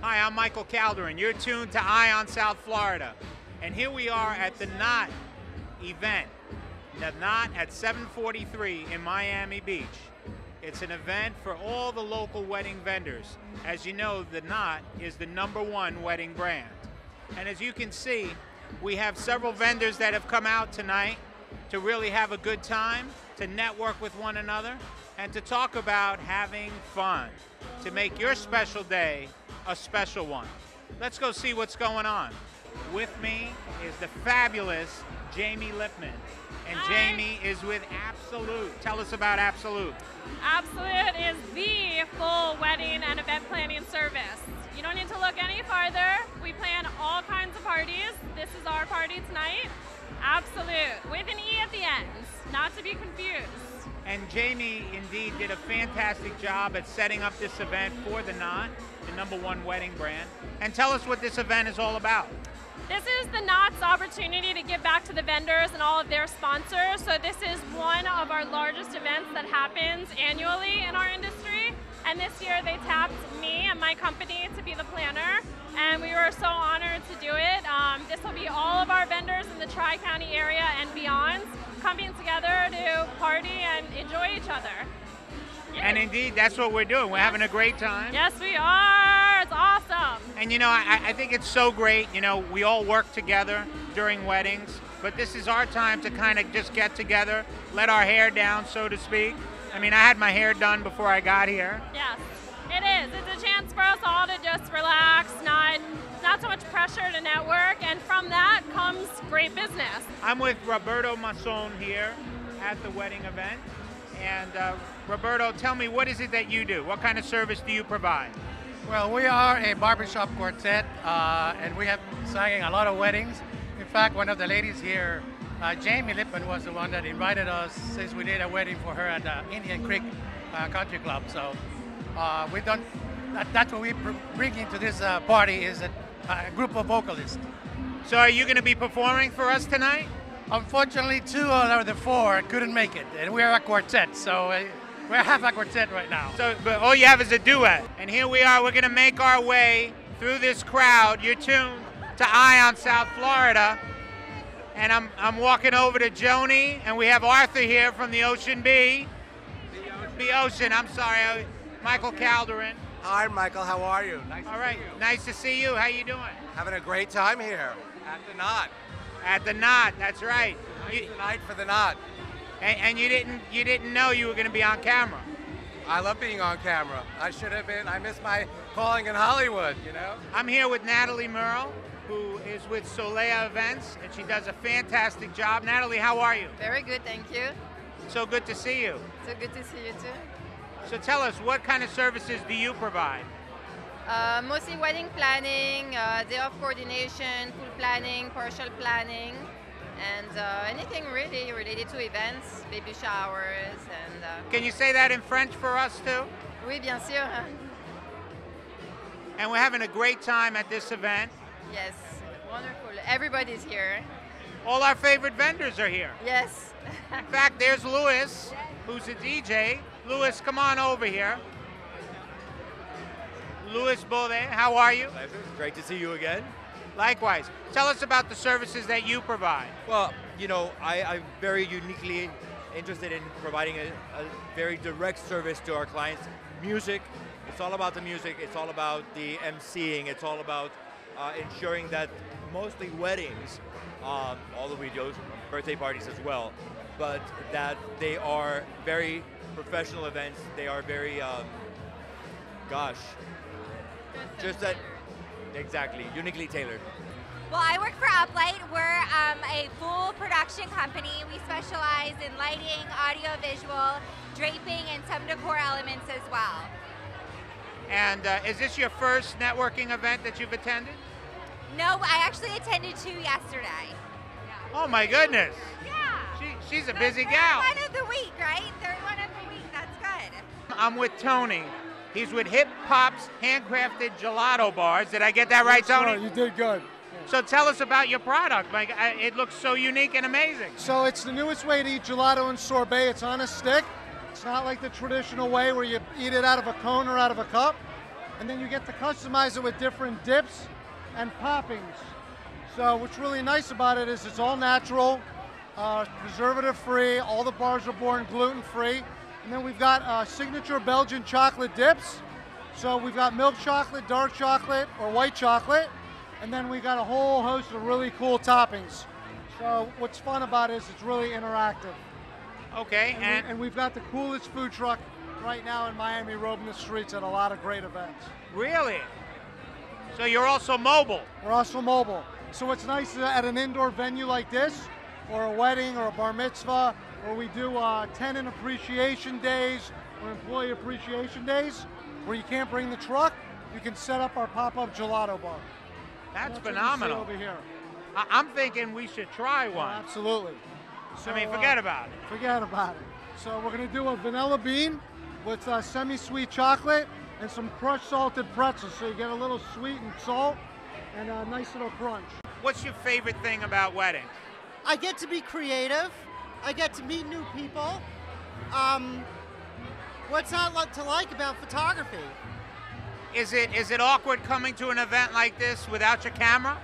Hi, I'm Michael Calderon. You're tuned to Eye on South Florida. And here we are at the Knot event. The Knot at 743 in Miami Beach. It's an event for all the local wedding vendors. As you know, the Knot is the #1 wedding brand. And as you can see, we have several vendors that have come out tonight to really have a good time, to network with one another, and to talk about having fun, to make your special day a special one. Let's go see what's going on. With me is the fabulous Jamie Lipman. And Hi. Jamie is with Absolute. Tell us about Absolute. Absolute is the full wedding and event planning service. You don't need to look any farther. We plan all kinds of parties. This is our party tonight. Absolute, with an E at the end, not to be confused. And Jamie indeed did a fantastic job at setting up this event for the Knot, the #1 wedding brand. And tell us what this event is all about. This is the Knot's opportunity to give back to the vendors and all of their sponsors. So this is one of our largest events that happens annually in our industry. And this year they tapped me and my company to be the planner. And we were so honored to do it. This will be all of our vendors in the Tri-County area and beyond coming together to party and enjoy each other. And indeed, that's what we're doing. We're having a great time. Yes, we are. It's awesome. And you know, I think it's so great. You know, we all work together during weddings, but this is our time to kind of just get together, let our hair down, so to speak. I mean, I had my hair done before I got here. Yes, it is. It's a chance for us all to just relax, not so much pressure to network, and from that comes great business. I'm with Roberto Mason here at the wedding event. And Roberto, tell me, what is it that you do? What kind of service do you provide? Well, we are a barbershop quartet, and we have sang a lot of weddings. In fact, one of the ladies here, Jamie Lipman, was the one that invited us since we did a wedding for her at the Indian Creek Country Club. So we don't. That's what we bring into this party is a group of vocalists. So are you going to be performing for us tonight? Unfortunately, 2 out of the 4 couldn't make it, and we're a quartet, so we're half a quartet right now. So, but all you have is a duet. And here we are. We're going to make our way through this crowd. You're tuned to Eye on South Florida. And I'm walking over to Joni, and we have Arthur here from the Ocean B. The Ocean, I'm sorry, Michael Calderon. Hi, Michael. How are you? Nice All right, nice to see you. How you doing? Having a great time here at the Knot. At the Knot, that's right. Tonight for the Knot. And you didn't know you were going to be on camera. I love being on camera. I should have been. I missed my calling in Hollywood, you know? I'm here with Natalie Merle, who is with Solea Events, and she does a fantastic job. Natalie, how are you? Very good, thank you. So good to see you. So good to see you too. So tell us, what kind of services do you provide? Mostly wedding planning, day of coordination, full planning, partial planning, and anything really related to events, baby showers, and... Can you say that in French for us too? Oui, bien sûr. And we're having a great time at this event. Yes, wonderful. Everybody's here. All our favorite vendors are here. Yes. In fact, there's Louis, who's a DJ. Louis, come on over here. Louis Bode, how are you? Pleasure. Great to see you again. Likewise. Tell us about the services that you provide. Well, you know, I'm very uniquely interested in providing a very direct service to our clients. Music, it's all about the music, it's all about the emceeing, it's all about ensuring that mostly weddings, although we do birthday parties as well, but that they are very professional events, they are very, just that, exactly, uniquely tailored. Well, I work for Uplight. We're a full production company. We specialize in lighting, audio, visual, draping, and some decor elements as well. And is this your first networking event that you've attended? No, I actually attended 2 yesterday. Oh my goodness. Yeah. She's a busy gal. Third one of the week, right? Third one of the week, that's good. I'm with Tony. He's with Hip Pop's Handcrafted Gelato Bars. Did I get that right, Tony? Sure, you did good. So tell us about your product. Like, it looks so unique and amazing. So it's the newest way to eat gelato and sorbet. It's on a stick. It's not like the traditional way where you eat it out of a cone or out of a cup. and then you get to customize it with different dips and toppings. So what's really nice about it is it's all natural, preservative-free. All the bars are born gluten-free. And then we've got signature Belgian chocolate dips. So we've got milk chocolate, dark chocolate, or white chocolate. And then we got a whole host of really cool toppings. So what's fun about it is it's really interactive. Okay, And we've got the coolest food truck right now in Miami roaming the streets at a lot of great events. really? So you're also mobile. We're also mobile. So what's nice is at an indoor venue like this, or a wedding or a bar mitzvah, or we do tenant appreciation days or employee appreciation days, where you can't bring the truck, you can set up our pop-up gelato bar. That's what you see phenomenal. over here. I'm thinking we should try one. Absolutely. So, I mean, forget about it. Forget about it. So we're going to do a vanilla bean with semi-sweet chocolate and some crushed salted pretzels, so you get a little sweet and salt and a nice little crunch. What's your favorite thing about weddings? I get to be creative. I get to meet new people. What's not to like about photography? Is it awkward coming to an event like this without your camera?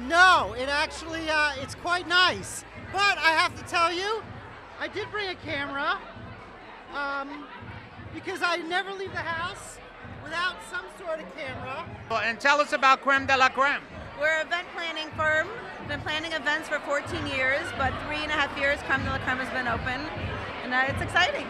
No, it actually, it's quite nice. But I have to tell you, I did bring a camera because I never leave the house without some sort of camera. Well, and tell us about Creme de la Creme. We're an event planning firm. We've been planning events for 14 years, but 3.5 years Creme de la Creme has been open, and it's exciting.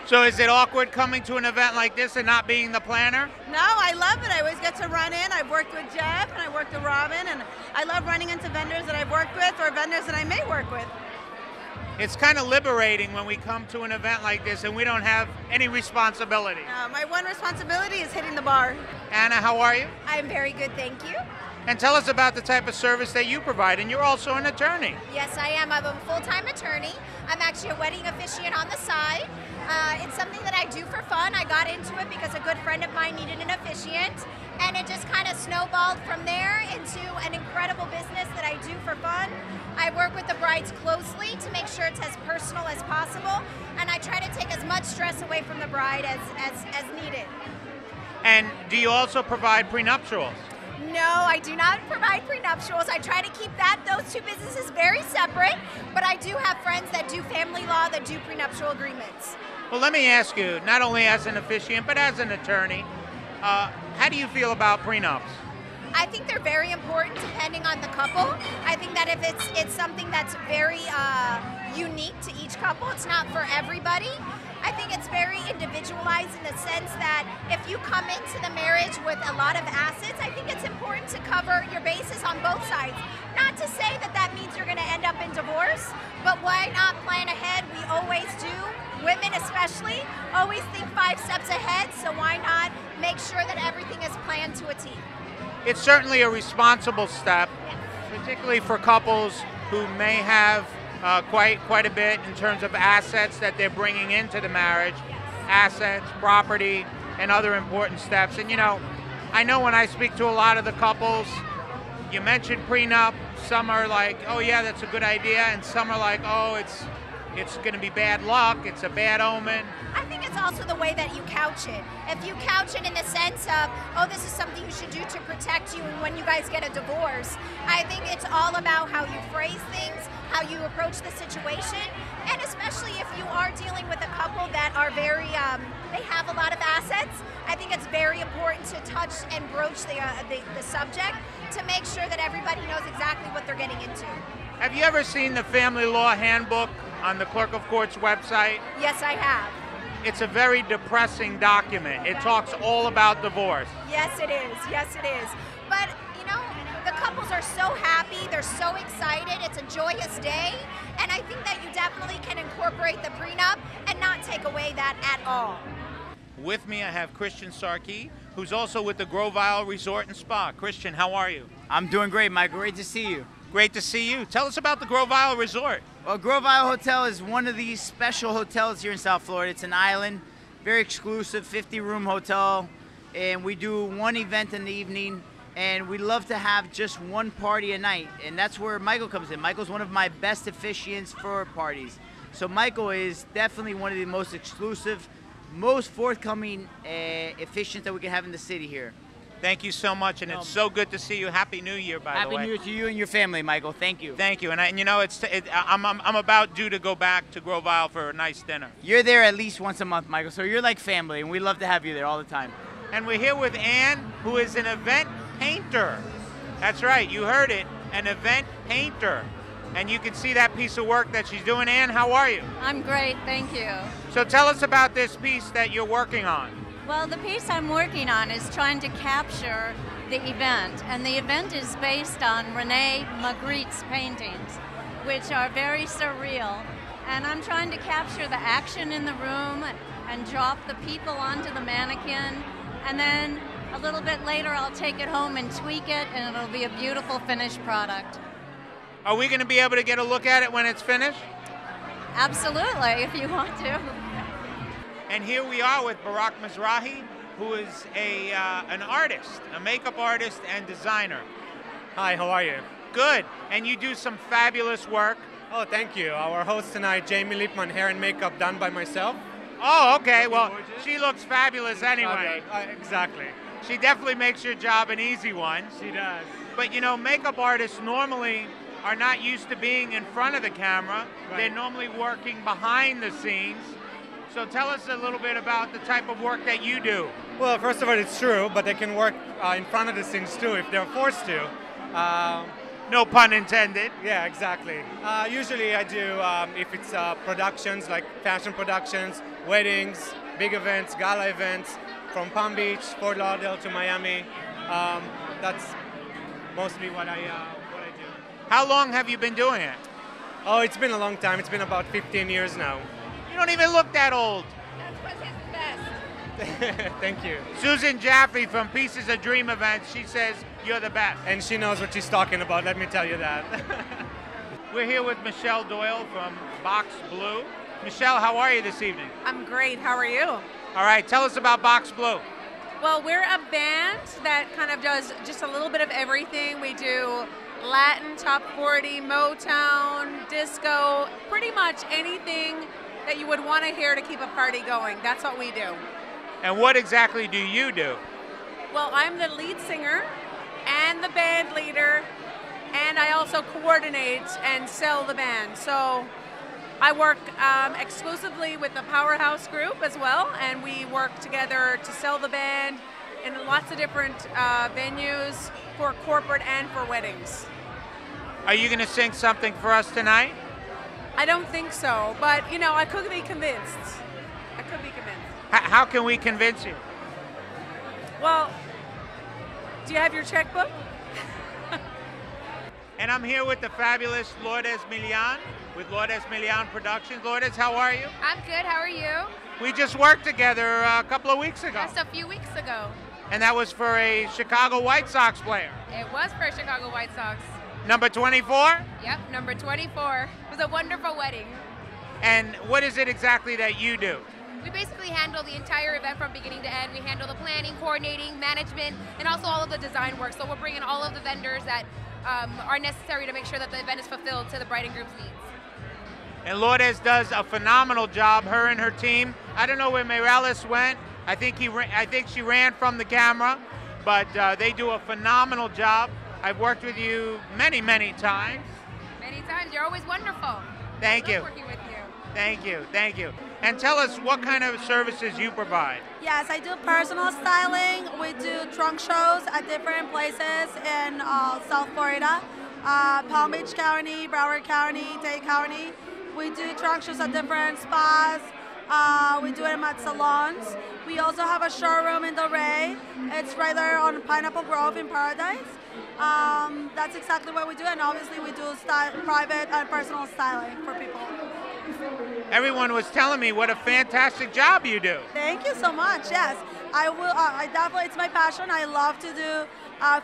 So is it awkward coming to an event like this and not being the planner? No, I love it. I always get to run in. I've worked with Jeff and I worked with Robin, and I love running into vendors that I've worked with or vendors that I may work with. It's kind of liberating when we come to an event like this and we don't have any responsibility. My one responsibility is hitting the bar. Anna, how are you? I'm very good, thank you. And tell us about the type of service that you provide, and you're also an attorney. Yes, I am. I'm a full-time attorney. I'm actually a wedding officiant on the side. It's something that I do for fun. I got into it because a good friend of mine needed an officiant, and it just kind of snowballed from there into an incredible business that I do for fun. I work with the brides closely to make sure it's as personal as possible, and I try to take as much stress away from the bride as needed. And do you also provide prenuptials? No, I do not provide prenuptials. I try to keep those two businesses very separate, but I do have friends that do family law that do prenuptial agreements. Well, let me ask you, not only as an officiant, but as an attorney, how do you feel about prenups? I think they're very important depending on the couple. I think that if it's something that's very unique to each couple, it's not for everybody. I think it's very individualized in the sense that if you come into the marriage with a lot of assets, I think it's important to cover your bases on both sides. Not to say that that means you're going to end up in divorce, but why not plan ahead? We always do. Women especially always think 5 steps ahead, so why not make sure that everything is planned to a T? It's certainly a responsible step, particularly for couples who may have quite a bit in terms of assets that they're bringing into the marriage, assets, property, and other important steps. And you know, I know when I speak to a lot of the couples, you mentioned prenup, some are like, oh yeah, that's a good idea, and some are like, oh, it's going to be bad luck, it's a bad omen. I think it's also the way that you couch it. If you couch it in the sense of, oh, this is something you should do to protect you when you guys get a divorce, I think it's all about how you phrase things, how you approach the situation, and especially if you are dealing with a couple that are very, they have a lot of assets, I think it's very important to touch and broach the subject to make sure that everybody knows exactly what they're getting into. Have you ever seen the Family Law Handbook on the Clerk of Court's website? Yes, I have. It's a very depressing document. It talks all about divorce. Yes, it is. Yes, it is. But, you know, the couples are so happy. They're so excited. It's a joyous day. And I think that you definitely can incorporate the prenup and not take away that at all. With me, I have Christian Sarkey, who's also with the Grovile Resort and Spa. Christian, how are you? I'm doing great, Mike. Great to see you. Great to see you. Tell us about the Grovile Resort. Well, Grovile Hotel is one of these special hotels here in South Florida. It's an island, very exclusive, 50-room hotel, and we do one event in the evening, and we love to have just one party a night, and that's where Michael comes in. Michael's one of my best officiants for parties. So Michael is definitely one of the most exclusive, most forthcoming Officiants that we can have in the city here. Thank you so much, and it's so good to see you. Happy New Year, by the way. Happy New Year to you and your family, Michael. Thank you. Thank you. And you know, I'm about due to go back to Grove Isle for a nice dinner. You're there at least once a month, Michael, so you're like family, and we love to have you there all the time. And we're here with Ann, who is an event painter. That's right, you heard it, an event painter. And you can see that piece of work that she's doing. Ann, how are you? I'm great, thank you. So tell us about this piece that you're working on. Well, the piece I'm working on is trying to capture the event, and the event is based on Rene Magritte's paintings, which are very surreal. And I'm trying to capture the action in the room and drop the people onto the mannequin, and then a little bit later I'll take it home and tweak it, and it'll be a beautiful finished product. Are we going to be able to get a look at it when it's finished? Absolutely, if you want to. And here we are with Barak Mizrahi, who is an artist, a makeup artist and designer. Hi, how are you? Good. And you do some fabulous work. Oh, thank you. Our host tonight, Jamie Lippman, hair and makeup done by myself. Oh, okay. Well, she looks fabulous anyway. Exactly. She definitely makes your job an easy one. She does. But you know, makeup artists normally are not used to being in front of the camera. Right. They're normally working behind the scenes. So tell us a little bit about the type of work that you do. Well, first of all, it's true, but they can work in front of the scenes too if they're forced to. No pun intended. Yeah, exactly. Usually I do, if it's productions, like fashion productions, weddings, big events, gala events, from Palm Beach, Fort Lauderdale to Miami. That's mostly what I do. How long have you been doing it? Oh, it's been a long time. It's been about 15 years now. You don't even look that old. That's because he's the best. Thank you. Susan Jaffe from Pieces of Dream Events, she says you're the best. And she knows what she's talking about, let me tell you that. We're here with Michelle Doyle from Box Blue. Michelle, how are you this evening? I'm great, how are you? All right, tell us about Box Blue. Well, we're a band that kind of does just a little bit of everything. We do Latin, top 40, Motown, disco, pretty much anything that you would want to hear to keep a party going. That's what we do. And what exactly do you do? Well, I'm the lead singer and the band leader, and I also coordinate and sell the band. So I work exclusively with the Powerhouse group as well, and we work together to sell the band in lots of different venues for corporate and for weddings. Are you going to sing something for us tonight? I don't think so, but you know, I could be convinced. I could be convinced. How can we convince you? Well, do you have your checkbook? And I'm here with the fabulous Lourdes Milian with Lourdes Milian Productions. Lourdes, how are you? I'm good, how are you? We just worked together a couple of weeks ago. Just a few weeks ago. And that was for a Chicago White Sox player. It was for Chicago White Sox. Number 24? Yep, number 24. It was a wonderful wedding. And what is it exactly that you do? We basically handle the entire event from beginning to end. We handle the planning, coordinating, management, and also all of the design work. So we'll bring in all of the vendors that are necessary to make sure that the event is fulfilled to the bride and groom's needs. And Lourdes does a phenomenal job, her and her team. I don't know where Morales went. I think she ran from the camera, but they do a phenomenal job. I've worked with you many, many times. Many times. You're always wonderful. Thank you. Working with you. Thank you. Thank you. And tell us what kind of services you provide. Yes, I do personal styling. We do trunk shows at different places in South Florida, Palm Beach County, Broward County, Dade County. We do trunk shows at different spas. We do them at salons. We also have a showroom in Delray. It's right there on Pineapple Grove in Paradise. That's exactly what we do, and obviously we do private and personal styling for people. Everyone was telling me what a fantastic job you do. Thank you so much. Yes, I will. I definitely, it's my passion. I love to do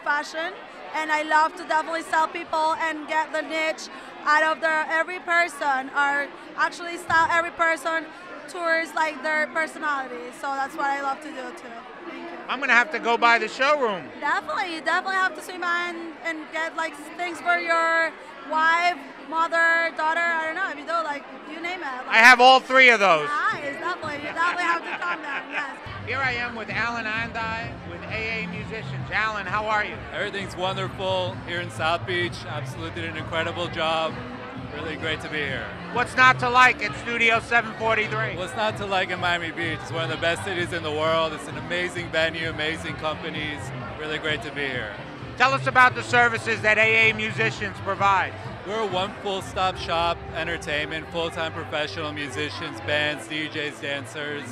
fashion, and I love to definitely sell people and get the niche out of every person, or actually style every person towards like their personality. So that's what I love to do too. Thank you. I'm gonna have to go by the showroom. Definitely, you definitely have to swing by and get like things for your wife, mother, daughter. I don't know if you do, like you name it. Like, I have all three of those. Nice, definitely. definitely have to come there, yes. Here I am with Alan Andi with AA Musicians. Alan, how are you? Everything's wonderful here in South Beach. Absolutely did an incredible job. Really great to be here. What's not to like at Studio 743? What's not to like in Miami Beach? It's one of the best cities in the world. It's an amazing venue, amazing companies. Really great to be here. Tell us about the services that AA Musicians provide. We're a one full-stop shop, entertainment, full-time professional musicians, bands, DJs, dancers.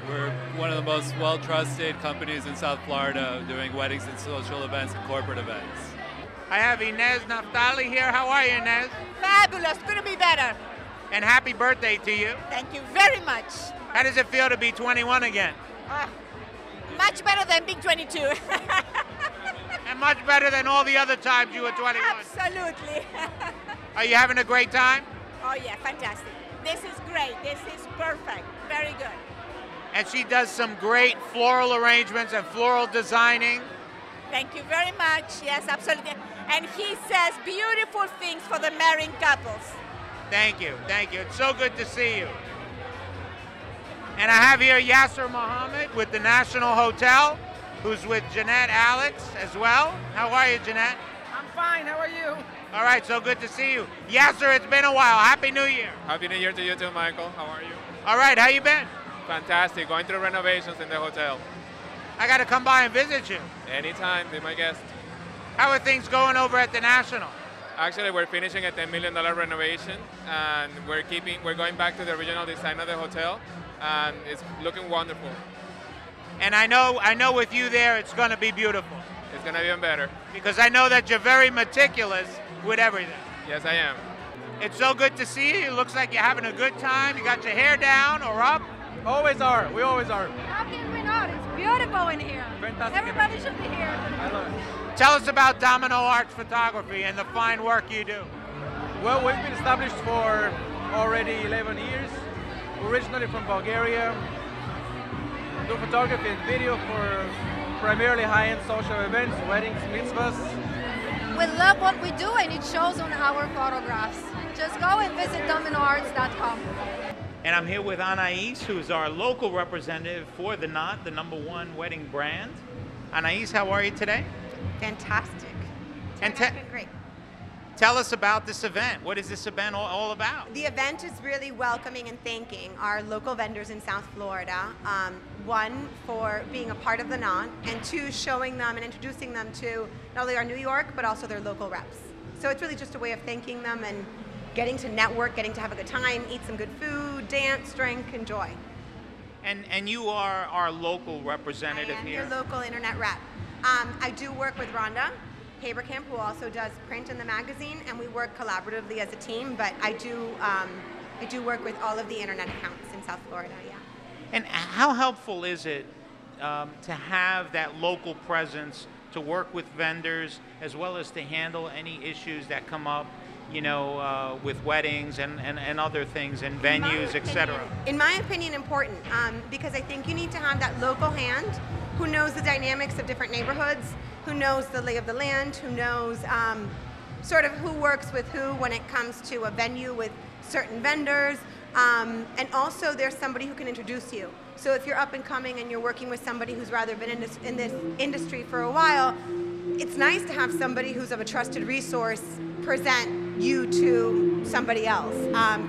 We're one of the most well-trusted companies in South Florida doing weddings and social events and corporate events. I have Ines Naftall here. How are you, Ines? Fabulous. Couldn't be better. And happy birthday to you. Thank you very much. How does it feel to be 21 again? Much better than being 22. And much better than all the other times you were 21. Absolutely. Are you having a great time? Oh yeah, fantastic. This is great. This is perfect. Very good. And she does some great floral arrangements and floral designing. Thank you very much. Yes, absolutely. And he says beautiful things for the marrying couples. Thank you. Thank you. It's so good to see you. And I have here Yasser Mohammed with the National Hotel, who's with Jeanette Alex as well. How are you, Jeanette? I'm fine. How are you? All right, so good to see you. Yasser, it's been a while. Happy New Year. Happy New Year to you too, Michael. How are you? All right, how you been? Fantastic. Going through renovations in the hotel. I got to come by and visit you. Anytime. Be my guest. How are things going over at the National? Actually, we're finishing a $10 million renovation, and we're going back to the original design of the hotel, and it's looking wonderful. And I know with you there, it's going to be beautiful. It's going to be even better. Because I know that you're very meticulous with everything. Yes, I am. It's so good to see you. It looks like you're having a good time. You got your hair down or up. Always are. We always are. How can we not? It's beautiful in here. Fantastic. Everybody should be here. I love it. Tell us about Domino Arts Photography and the fine work you do. Well, we've been established for already 11 years. Originally from Bulgaria. Do photography and video for primarily high-end social events, weddings, mitzvahs. We love what we do and it shows on our photographs. Just go and visit dominoarts.com. And I'm here with Ines, who's our local representative for the Knot, the #1 wedding brand. Ines, how are you today? Fantastic. And It's been great. Tell us about this event. What is this event all about? The event is really welcoming and thanking our local vendors in South Florida. One, for being a part of the Knot, and two, showing them and introducing them to not only our New York, but also their local reps. So it's really just a way of thanking them and getting to network, getting to have a good time, eat some good food, dance, drink, enjoy. And you are our local representative I am here. your local internet rep. I do work with Rhonda Haberkamp, who also does print in the magazine, and we work collaboratively as a team, but I do work with all of the internet accounts in South Florida, yeah. And how helpful is it to have that local presence, to work with vendors, as well as to handle any issues that come up, you know, with weddings and other things and venues, etc.? In my opinion, important, because I think you need to have that local hand who knows the dynamics of different neighborhoods, who knows the lay of the land, who knows sort of who works with who when it comes to a venue with certain vendors, and also there's somebody who can introduce you. So if you're up and coming and you're working with somebody who's rather been in this industry for a while, it's nice to have somebody who's of a trusted resource present you to somebody else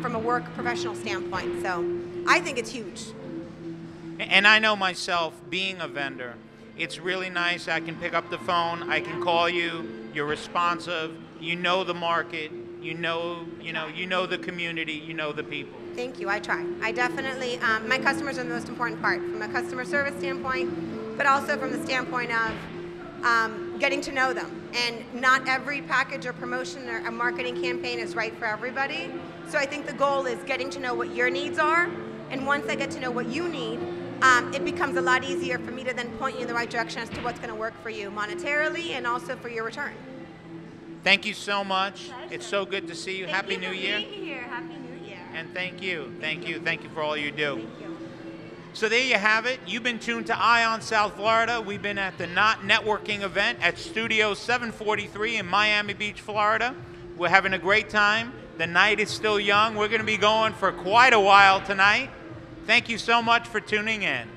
from a work professional standpoint. So I think it's huge. And I know myself, being a vendor, it's really nice. I can pick up the phone, I can call you, you're responsive, you know the market, you know the community, you know the people. Thank you, I try. I definitely, my customers are the most important part from a customer service standpoint, but also from the standpoint of getting to know them. And not every package or promotion or a marketing campaign is right for everybody. So I think the goal is getting to know what your needs are, and once I get to know what you need, it becomes a lot easier for me to then point you in the right direction as to what's going to work for you monetarily and also for your return. Thank you so much. It's so good to see you. Happy New Year. Being here. Happy New Year. And thank you. Thank you. Thank you for all you do. Thank you. So there you have it. You've been tuned to Eye on South Florida. We've been at the Knot Networking event at Studio 743 in Miami Beach, Florida. We're having a great time. The night is still young. We're going to be going for quite a while tonight. Thank you so much for tuning in.